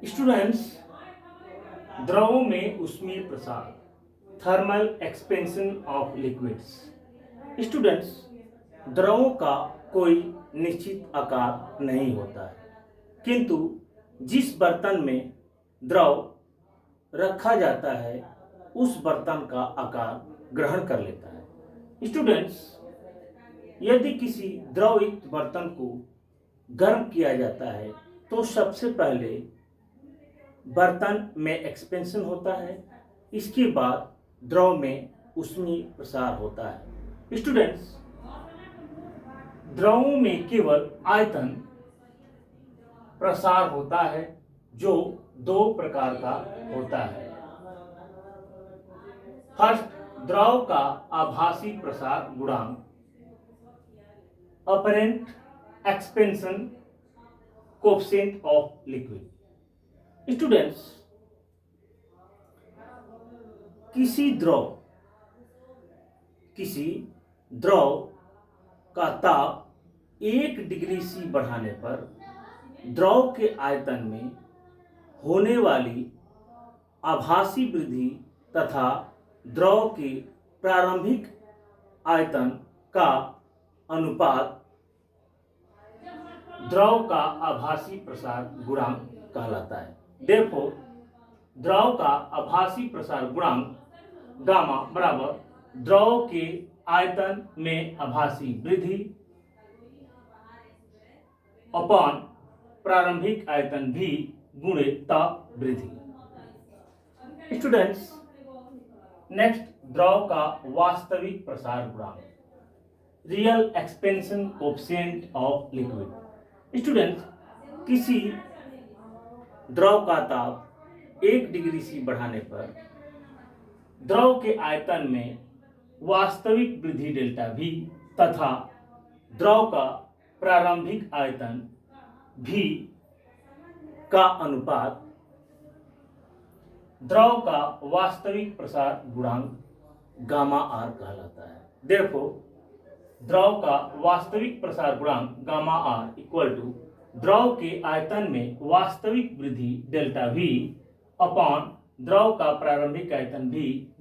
Students, द्रवों में ऊष्मीय प्रसार, thermal expansion of liquids. Students, द्रवों का कोई निश्चित आकार नहीं होता है, किंतु जिस बर्तन में द्रव रखा जाता है उस बर्तन का आकार ग्रहण कर लेता है। स्टूडेंट्स, यदि किसी द्रवयुक्त बर्तन को गर्म किया जाता है तो सबसे पहले बर्तन में एक्सपेंशन होता है, इसके बाद द्रव में ऊष्मीय प्रसार होता है। स्टूडेंट्स, द्रवों में केवल आयतन प्रसार होता है जो दो प्रकार का होता है। फर्स्ट, द्रव का आभासी प्रसार गुणांक, apparent expansion coefficient of liquid. Students, किसी द्रव का ताप 1 डिग्री सी बढ़ाने पर द्रव के आयतन में होने वाली आभासी वृद्धि तथा द्रव के प्रारंभिक आयतन का अनुपात द्रव का आभासी प्रसार गुणांक कहलाता है। Therefore, द्रव का आभासी प्रसार गुणांक गामा बराबर द्रव के आयतन में आभासी वृद्धि अपॉन प्रारंभिक आयतन भी गुणे ताप वृद्धि। स्टूडेंट्स, नेक्स्ट, द्रव का वास्तविक प्रसार गुणांक, real expansion coefficient of liquid. Students, किसी द्रव का ताप 1 डिग्री सी बढ़ाने पर द्रव के आयतन में वास्तविक वृद्धि डेल्टा V तथा द्रव का प्रारंभिक आयतन V का अनुपात द्रव का वास्तविक प्रसार गुणांक गामा R कहलाता है। Therefore, द्रव का वास्तविक प्रसार गुणांक गामा R इक्वल टू द्रव के आयतन में वास्तविक वृद्धि डेल्टा V अपॉन द्रव का प्रारंभिक आयतन V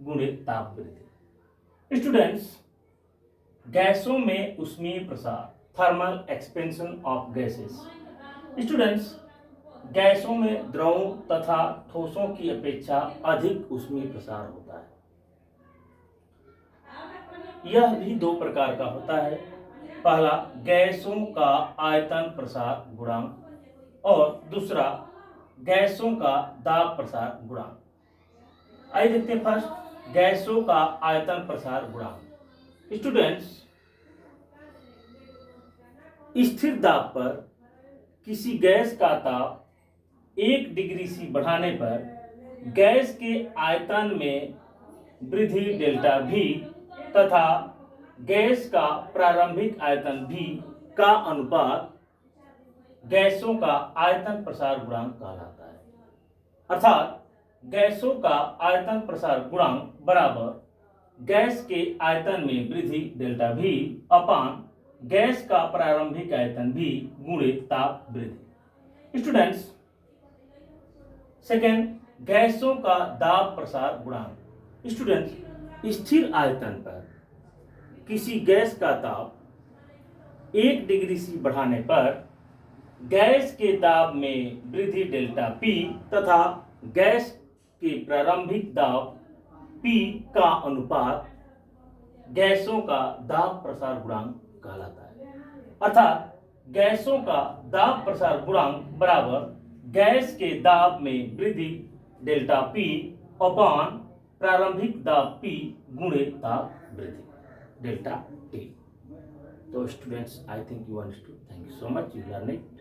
गुणे ताप वृद्धि। स्टूडेंट्स, गैसों में ऊष्मीय प्रसार, thermal expansion of gases. Students, गैसों में द्रवों तथा ठोसों की अपेक्षा अधिक ऊष्मीय प्रसार होता है। यह भी दो प्रकार का होता है। पहला, गैसों का आयतन प्रसार गुणांक और दूसरा गैसों का दाब प्रसार गुणांक। आइए देखते हैं फर्स्ट, गैसों का आयतन प्रसार गुणांक। स्टूडेंट्स, स्थिर दाब पर किसी गैस का ताप 1 डिग्री सी बढ़ाने पर गैस के आयतन में वृद्धि डेल्टा V तथा गैस का प्रारंभिक आयतन V का अनुपात गैसों का आयतन प्रसार गुणांक कहलाता है। अर्थात गैसों का आयतन प्रसार गुणांक बराबर गैस के आयतन में वृद्धि डेल्टा V अपान गैस का प्रारंभिक आयतन V गुणे ताप वृद्धि। स्टूडेंट्स, सेकेंड, गैसों का दाब प्रसार गुणांक। स्टूडेंट्स, स्थिर आयतन पर किसी गैस का ताप 1 डिग्री सी बढ़ाने पर गैस के दाब में वृद्धि डेल्टा P तथा गैस के प्रारंभिक दाब P का अनुपात गैसों का दाब प्रसार गुणांक कहलाता है। अर्थात गैसों का दाब प्रसार गुणांक बराबर गैस के दाब में वृद्धि डेल्टा P अपॉन प्रारंभिक दाब P गुणे ताप वृद्धि डेल्टा T। तो students, I think you understood. Thank you so much. You learn it.